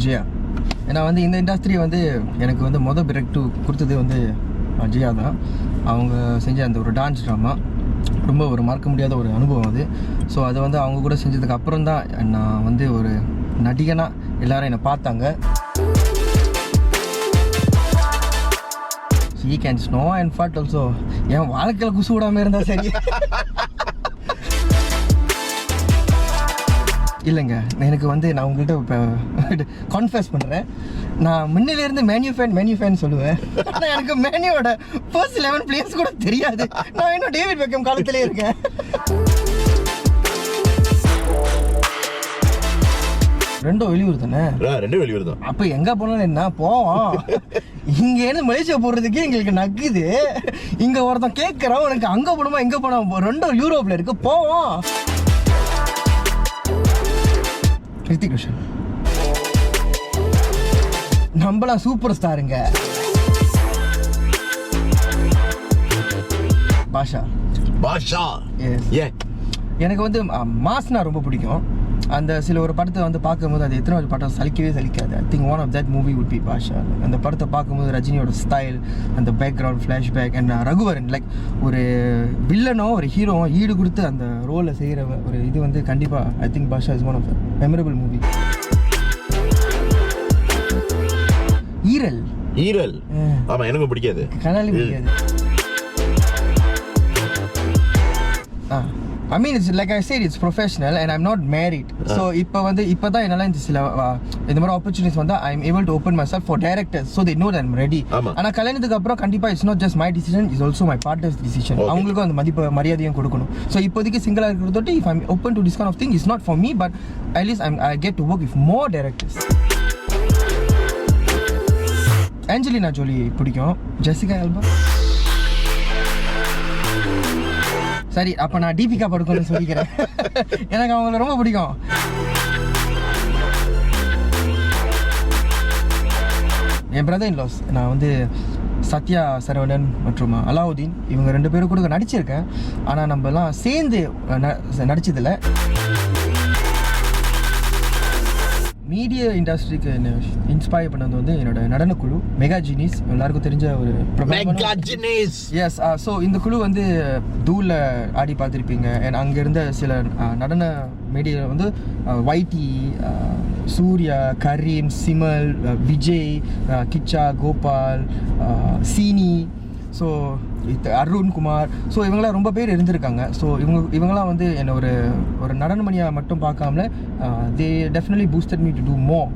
ஜெயா. ஏன்னா வந்து இந்த இண்டஸ்ட்ரி வந்து எனக்கு வந்து மொதல் பிரேக் டூ கொடுத்தது வந்து ஜெயா தான். அவங்க செஞ்ச அந்த ஒரு டான்ஸ் ட்ராமா ரொம்ப ஒரு மறக்க முடியாத ஒரு அனுபவம் அது. ஸோ அதை வந்து அவங்க கூட செஞ்சதுக்கு அப்புறம் தான் நான் வந்து ஒரு நடிகனாக எல்லாரும் என்னை பார்த்தாங்க. He can snow and fart also. என் வாழ்க்கையில் குசு விடாமல் இருந்தால் சரி. இல்லைங்க, எனக்கு வந்து நான் உங்கள்கிட்ட இப்போ கான்ஃபஸ் பண்ணுறேன். நான் முன்னிலேருந்து மேன்யூ ஃபேன் சொல்லுவேன். ஆனால் எனக்கு மேன்யூவோட ஃபர்ஸ்ட் 11 பிளேயர்ஸ் கூட தெரியாது. நான் இன்னும் டேவிட் பெக்கம் காலத்திலே இருக்கேன். ரெண்டும் வெளியூர் தானே? ரெண்டும் வெளியூர் தான். அப்போ எங்கே போனாலும் என்ன போவோம். இங்கேருந்து மலேசியா போடுறதுக்கே எங்களுக்கு நக்குது. இங்கே ஒருத்தன் கேட்குறோம் எனக்கு அங்கே போகணுமா எங்கே போனோம், ரெண்டும் யூரோப்பில் இருக்கு, போவோம். ரித்திக் ரோஷன் நம்மளாம் சூப்பர் ஸ்டாருங்க. பாஷா எனக்கு வந்து மாஸ்னா ரொம்ப பிடிக்கும். அந்த சில ஒரு படத்தை வந்து பார்க்கும்போது அது எத்தனை படம் சலிக்கவே சலிக்காது. I think one of that movie would be Baasha. அந்த படத்தை பார்க்கும்போது ரஜினியோட ஸ்டைல், அந்த background flashback and Raghuvaran like ஒரு வில்லனோ ஒரு ஹீரோவோ ஈடு கொடுத்து அந்த ரோலை செய்கிற ஒரு இது வந்து கண்டிப்பாக I think Baasha is one of the memorable movie. ஈரல் ஆமா எனக்கு பிடிக்காது, கனாலி பிடிக்காது. I mean, it's like I said, it's professional and I'm not married. So இப்பதான் என்னால இந்த மாதிரி opportunities வந்தா I'm able to open myself for directors so they know that I'm ready. ஆனா கல்யாணத்துக்கு அப்புறம் கண்டிப்பா it's not just my decision, it's also my partner's decision. அவங்களுக்கும் அந்த மரியாதையும் கொடுக்கணும். So இப்போதைக்கு சிங்கிளா இருக்கிறதோட if I'm open to this kind of thing, it's not for me, but at least I get to work with more directors. Angelina Jolie பிடிக்கும், Jessica alpha. சரி, அப்போ நான் தீபிகா படுக்கணும்னு சொல்லிக்கிறேன். எனக்கு அவங்கள ரொம்ப பிடிக்கும். என் பிரதர் இன்லாஸ் நான் வந்து சத்யா சரவணன் மற்றும் அலாவுதீன் இவங்க 2 பேரும் கூட நடிச்சிருக்கேன். ஆனால் நம்மலாம் சேர்ந்து நடிச்சதில்லை. மீடியா இண்டஸ்ட்ரிக்கு என்ன இன்ஸ்பயர் பண்ணது வந்து என்னோட நடனக்குழு மெகா ஜீனிஸ். எல்லாருக்கும் தெரிஞ்ச ஒரு எஸ். ஸோ இந்த குழு வந்து தூளில் ஆடி பார்த்துருப்பீங்க. அங்கே இருந்த சில நடன மீடியா வந்து வைட்டி, சூர்யா, கரீம், சிமல், விஜய், கிச்சா, கோபால், சீனி, ஸோ அருண்குமார், ஸோ இவங்களாம் ரொம்ப பேர் இருந்திருக்காங்க. ஸோ இவங்களாம் வந்து என்னை ஒரு நடனமணியாக மட்டும் பார்க்காமல they definitely boosted me to do more.